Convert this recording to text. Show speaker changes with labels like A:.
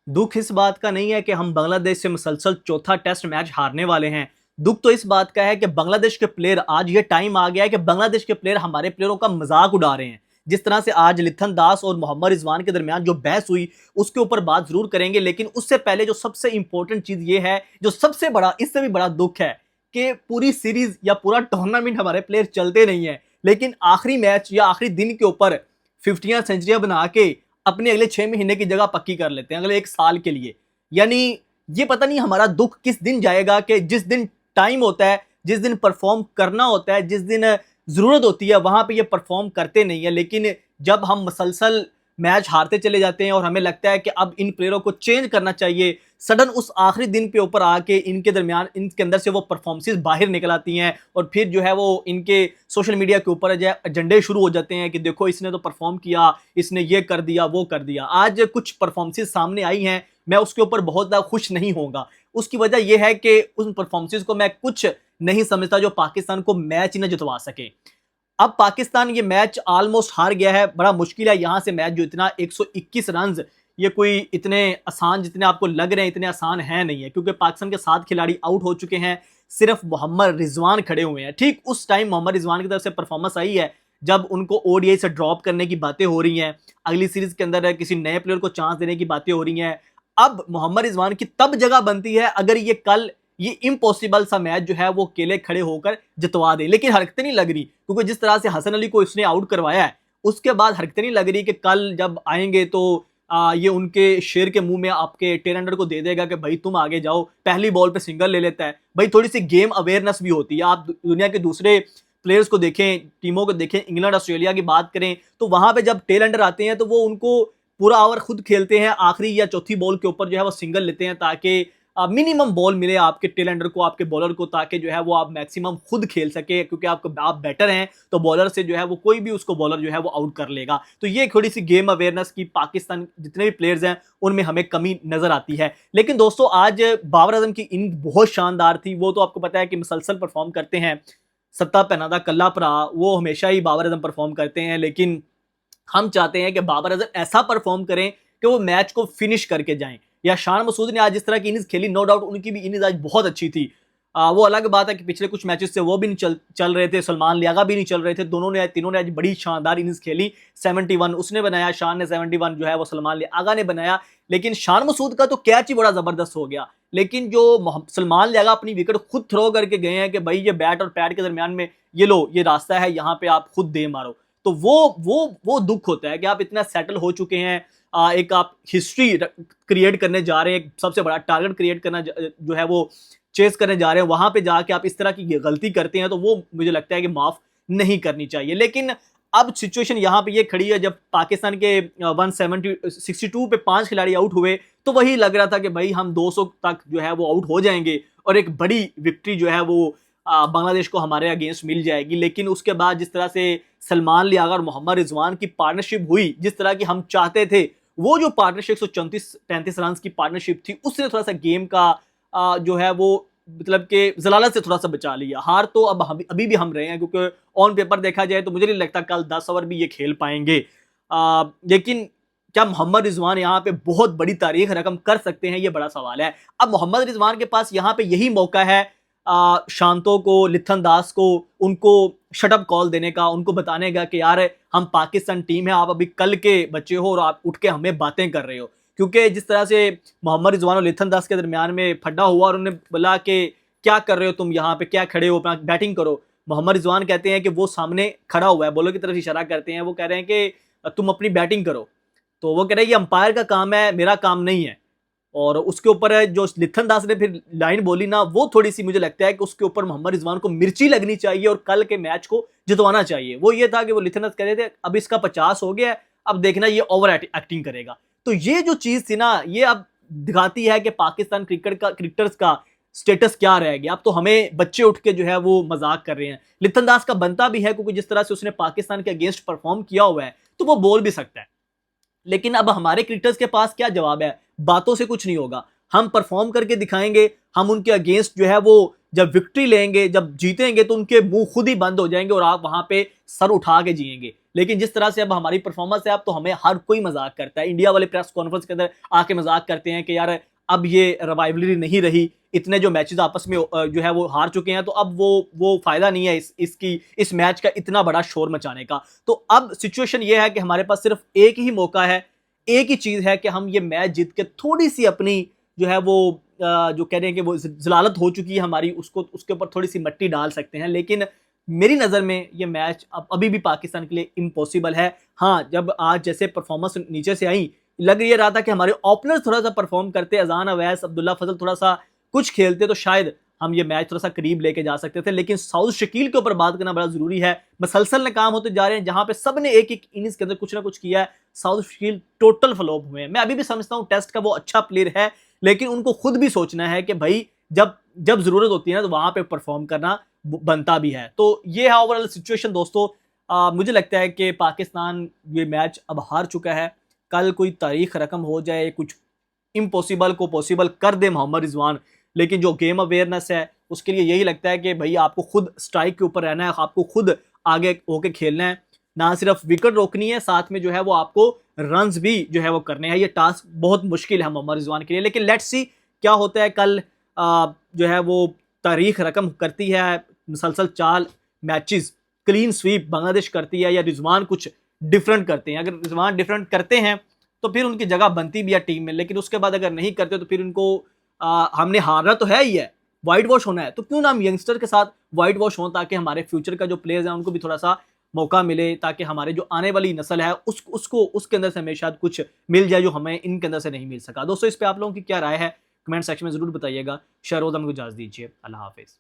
A: दुख इस बात का नहीं है कि हम बांग्लादेश से मुसलसल चौथा टेस्ट मैच हारने वाले हैं। दुख तो इस बात का है कि बांग्लादेश के प्लेयर, आज ये टाइम आ गया है कि बांग्लादेश के प्लेयर हमारे प्लेयरों का मजाक उड़ा रहे हैं। जिस तरह से आज लिथन दास और मोहम्मद रिजवान के दरमियान जो बहस हुई, उसके ऊपर बात जरूर करेंगे, लेकिन उससे पहले जो सबसे इंपॉर्टेंट चीज ये है, जो सबसे बड़ा, इससे भी बड़ा दुख है कि पूरी सीरीज या पूरा टूर्नामेंट हमारे प्लेयर चलते नहीं है, लेकिन आखिरी मैच या आखिरी दिन के ऊपर 50 सेंचुरियां बना के अपने अगले 6 महीने की जगह पक्की कर लेते हैं, अगले 1 साल के लिए। यानी ये पता नहीं हमारा दुख किस दिन जाएगा कि जिस दिन टाइम होता है, जिस दिन परफॉर्म करना होता है, जिस दिन जरूरत होती है, वहां पे ये परफॉर्म करते नहीं है। लेकिन जब हम मसलसल मैच हारते चले जाते हैं और हमें लगता है कि अब इन प्लेयरों को चेंज करना चाहिए, सडन उस आखिरी दिन पे ऊपर आके इनके दरमियान, इनके अंदर से वो परफॉर्मेंसेस बाहर निकल आती हैं और फिर जो है वो इनके सोशल मीडिया के ऊपर जो है एजेंडे शुरू हो जाते हैं कि देखो इसने तो परफॉर्म किया, इसने ये कर दिया, वो कर दिया। आज कुछ परफॉर्मेंसेस सामने आई हैं, मैं उसके ऊपर बहुत ज़्यादा खुश नहीं होऊंगा। उसकी वजह यह है कि उन परफॉर्मेंसेस को मैं कुछ नहीं समझता जो पाकिस्तान को मैच ही न जितवा सके। अब पाकिस्तान ये मैच ऑलमोस्ट हार गया है, बड़ा मुश्किल है यहाँ से मैच जो इतना 121 रन, ये कोई इतने आसान जितने आपको लग रहे हैं इतने आसान है नहीं है, क्योंकि पाकिस्तान के 7 खिलाड़ी आउट हो चुके हैं, सिर्फ मोहम्मद रिजवान खड़े हुए हैं। ठीक उस टाइम मोहम्मद रिजवान की तरफ से परफॉर्मेंस आई है जब उनको ओडीआई से ड्रॉप करने की बातें हो रही हैं, अगली सीरीज के अंदर किसी नए प्लेयर को चांस देने की बातें हो रही हैं। अब मोहम्मद रिजवान की तब जगह बनती है अगर ये कल ये इम्पॉसिबल सा मैच जो है वो अकेले खड़े होकर जितवा दे, लेकिन हरकतें नहीं लग रही, क्योंकि जिस तरह से हसन अली को इसने आउट करवाया है उसके बाद हरकतें नहीं लग रही कि कल जब आएंगे तो ये उनके शेर के मुंह में आपके टेल एंडर को दे देगा कि भाई तुम आगे जाओ, पहली बॉल पे सिंगल ले लेता है। भाई थोड़ी सी गेम अवेयरनेस भी होती है। आप दुनिया के दूसरे प्लेयर्स को देखें, टीमों को देखें, इंग्लैंड ऑस्ट्रेलिया की बात करें तो वहां पे जब टेल एंडर आते हैं तो वो उनको पूरा ओवर खुद खेलते हैं, आखिरी या चौथी बॉल के ऊपर जो है वो सिंगल लेते हैं ताकि मिनिमम बॉल मिले आपके टेलेंडर को, आपके बॉलर को, ताकि जो है वो आप मैक्सिमम खुद खेल सके, क्योंकि आप बेटर हैं तो बॉलर से जो है वो कोई भी उसको बॉलर जो है वो आउट कर लेगा। तो ये थोड़ी सी गेम अवेयरनेस की पाकिस्तान जितने भी प्लेयर्स हैं उनमें हमें कमी नजर आती है। लेकिन दोस्तों आज बाबर आजम की इनिंग बहुत शानदार थी। वो तो आपको पता है कि मुसलसल परफॉर्म करते हैं, सत्ता पहना था कल्ला परा, वो हमेशा ही बाबर आजम परफॉर्म करते हैं, लेकिन हम चाहते हैं कि बाबर आजम ऐसा परफॉर्म करें कि वो मैच को फिनिश करके जाएं। या शान मसूद ने आज जिस तरह की इनिंग्स खेली, नो डाउट उनकी भी इनिंग्स आज बहुत अच्छी थी। वो अलग बात है कि पिछले कुछ मैचेस से वो भी नहीं चल रहे थे, सलमान लियागा भी नहीं चल रहे थे, तीनों ने आज बड़ी शानदार इनिंग्स खेली। 71 उसने बनाया, शान ने 71 जो है वो सलमान लियागा ने बनाया। लेकिन शान मसूद का तो कैच ही बड़ा जबरदस्त हो गया। लेकिन जो सलमान लियागा अपनी विकेट खुद थ्रो करके गए हैं कि भाई ये बैट और पैड के दरमियान में ये लो, ये रास्ता है, यहाँ पे आप खुद दे मारो, तो वो दुख होता है कि आप इतना सेटल हो चुके हैं, एक आप हिस्ट्री क्रिएट करने जा रहे हैं, एक सबसे बड़ा टारगेट क्रिएट करना जो है वो चेस करने जा रहे हैं, वहां पे जाके आप इस तरह की गलती करते हैं तो वो मुझे लगता है कि माफ नहीं करनी चाहिए। लेकिन अब सिचुएशन यहाँ पे ये खड़ी है, जब पाकिस्तान के 162 पे 5 खिलाड़ी आउट हुए तो वही लग रहा था कि भाई हम 200 तक जो है वो आउट हो जाएंगे और एक बड़ी विक्ट्री जो है वो बांग्लादेश को हमारे अगेंस्ट मिल जाएगी। लेकिन उसके बाद जिस तरह से सलमान लियागा और मोहम्मद रिजवान की पार्टनरशिप हुई, जिस तरह की हम चाहते थे, वो जो पार्टनरशिप 134-33 रन की पार्टनरशिप थी, उसने थोड़ा सा गेम का जो है वो मतलब कि जलालत से थोड़ा सा बचा लिया। हार तो अब अभी भी हम रहे हैं, क्योंकि ऑन पेपर देखा जाए तो मुझे नहीं लगता कल 10 ओवर भी ये खेल पाएंगे। लेकिन क्या मोहम्मद रिजवान यहाँ पे बहुत बड़ी तारीख रकम कर सकते हैं, ये बड़ा सवाल है। अब मोहम्मद रिजवान के पास यहाँ पे यही मौका है शांतो को, लिथन दास को, उनको शटअप कॉल देने का, उनको बताने का कि यार हम पाकिस्तान टीम है, आप अभी कल के बच्चे हो और आप उठ के हमें बातें कर रहे हो। क्योंकि जिस तरह से मोहम्मद रिजवान और लिथन दास के दरमियान में फड्डा हुआ और उन्होंने बोला कि क्या कर रहे हो तुम यहाँ पे, क्या खड़े हो, अपना बैटिंग करो। मोहम्मद रिजवान कहते हैं कि वो सामने खड़ा हुआ है, बॉलर की तरफ इशारा करते हैं, वो कह रहे हैं कि तुम अपनी बैटिंग करो। तो वो कह रहे हैं ये अंपायर का काम है, मेरा काम नहीं है। और उसके ऊपर जो लिथन दास ने फिर लाइन बोली ना, वो थोड़ी सी मुझे लगता है कि उसके ऊपर मोहम्मद रिजवान को मिर्ची लगनी चाहिए और कल के मैच को जितवाना चाहिए। वो ये था कि वो लिथन दास कह रहे थे अब इसका 50 हो गया है, अब देखना ये ओवर एक्टिंग करेगा। तो ये जो चीज थी ना, ये अब दिखाती है कि पाकिस्तान क्रिकेटर्स का स्टेटस क्या रह गया। अब तो हमें बच्चे उठ के जो है वो मजाक कर रहे हैं। लिथन दास का बनता भी है, क्योंकि जिस तरह से उसने पाकिस्तान के अगेंस्ट परफॉर्म किया हुआ है तो वो बोल भी सकता है। लेकिन अब हमारे क्रिकेटर्स के पास क्या जवाब है? बातों से कुछ नहीं होगा, हम परफॉर्म करके दिखाएंगे। हम उनके अगेंस्ट जो है वो जब विक्ट्री लेंगे, जब जीतेंगे तो उनके मुंह खुद ही बंद हो जाएंगे और आप वहां पे सर उठा के जिएंगे। लेकिन जिस तरह से अब हमारी परफॉर्मेंस है, अब तो हमें हर कोई मजाक करता है। इंडिया वाले प्रेस कॉन्फ्रेंस के अंदर आके मजाक करते हैं कि यार अब ये रिवाइवलरी नहीं रही, इतने जो मैचेस आपस में जो है वो हार चुके हैं, तो अब वो फायदा नहीं है इस मैच का इतना बड़ा शोर मचाने का। तो अब सिचुएशन ये है कि हमारे पास सिर्फ एक ही मौका है, एक ही चीज है कि हम ये मैच जीत के थोड़ी सी अपनी जो है वो जो कह रहे हैं कि वो जलालत हो चुकी है हमारी, उसको उसके ऊपर थोड़ी सी मट्टी डाल सकते हैं। लेकिन मेरी नज़र में ये मैच अब अभी भी पाकिस्तान के लिए इम्पॉसिबल है। हाँ, जब आज जैसे परफॉर्मेंस नीचे से आई, लग ये रहा था कि हमारे ओपनर थोड़ा सा परफॉर्म करते, अजान अवैस, अब्दुल्ला फजल थोड़ा सा कुछ खेलते, तो शायद हम ये मैच थोड़ा सा करीब लेके जा सकते थे। लेकिन साउथ शकील के ऊपर बात करना बड़ा जरूरी है। मसलसल काम होते जा रहे हैं, जहां पे सब ने एक एक इनिंग्स के अंदर कुछ ना कुछ किया है। साउथ शकील टोटल फ्लॉप हुए हैं। मैं अभी भी समझता हूँ टेस्ट का वो अच्छा प्लेयर है, लेकिन उनको खुद भी सोचना है कि भाई जब जब जरूरत होती है ना, तो वहां पे परफॉर्म करना बनता भी है। तो ये है ओवरऑल सिचुएशन दोस्तों। मुझे लगता है कि पाकिस्तान ये मैच अब हार चुका है। कल कोई तारीख रकम हो जाए, कुछ इम्पॉसिबल को पॉसिबल कर दे मोहम्मद रिजवान, लेकिन जो गेम अवेयरनेस है उसके लिए यही लगता है कि भाई आपको खुद स्ट्राइक के ऊपर रहना है, आपको खुद आगे होके खेलना है, ना सिर्फ विकेट रोकनी है, साथ में जो है वो आपको रन्स भी जो है वो करने हैं। ये टास्क बहुत मुश्किल है मोहम्मद रिजवान के लिए, लेकिन लेट्स सी क्या होता है कल। जो है वो तारीख रकम करती है, मुसलसल 4 मैचेस क्लीन स्वीप बांग्लादेश करती है, या रिजवान कुछ डिफरेंट करते हैं। अगर रिजवान डिफरेंट करते हैं तो फिर उनकी जगह बनती भी है टीम में, लेकिन उसके बाद अगर नहीं करते तो फिर उनको हमने हारना तो है ही है, वाइट वॉश होना है, तो क्यों ना हम यंगस्टर के साथ वाइट वॉश हों, ताकि हमारे फ्यूचर का जो प्लेयर्स हैं उनको भी थोड़ा सा मौका मिले, ताकि हमारे जो आने वाली नस्ल है उसको उसके अंदर से हमें शायद कुछ मिल जाए जो हमें इनके अंदर से नहीं मिल सका। दोस्तों, इस पे आप लोगों की क्या राय है, कमेंट सेक्शन में जरूर बताइएगा। शहरोज़ हमको इजाज़त दीजिए। अल्लाह हाफिज़।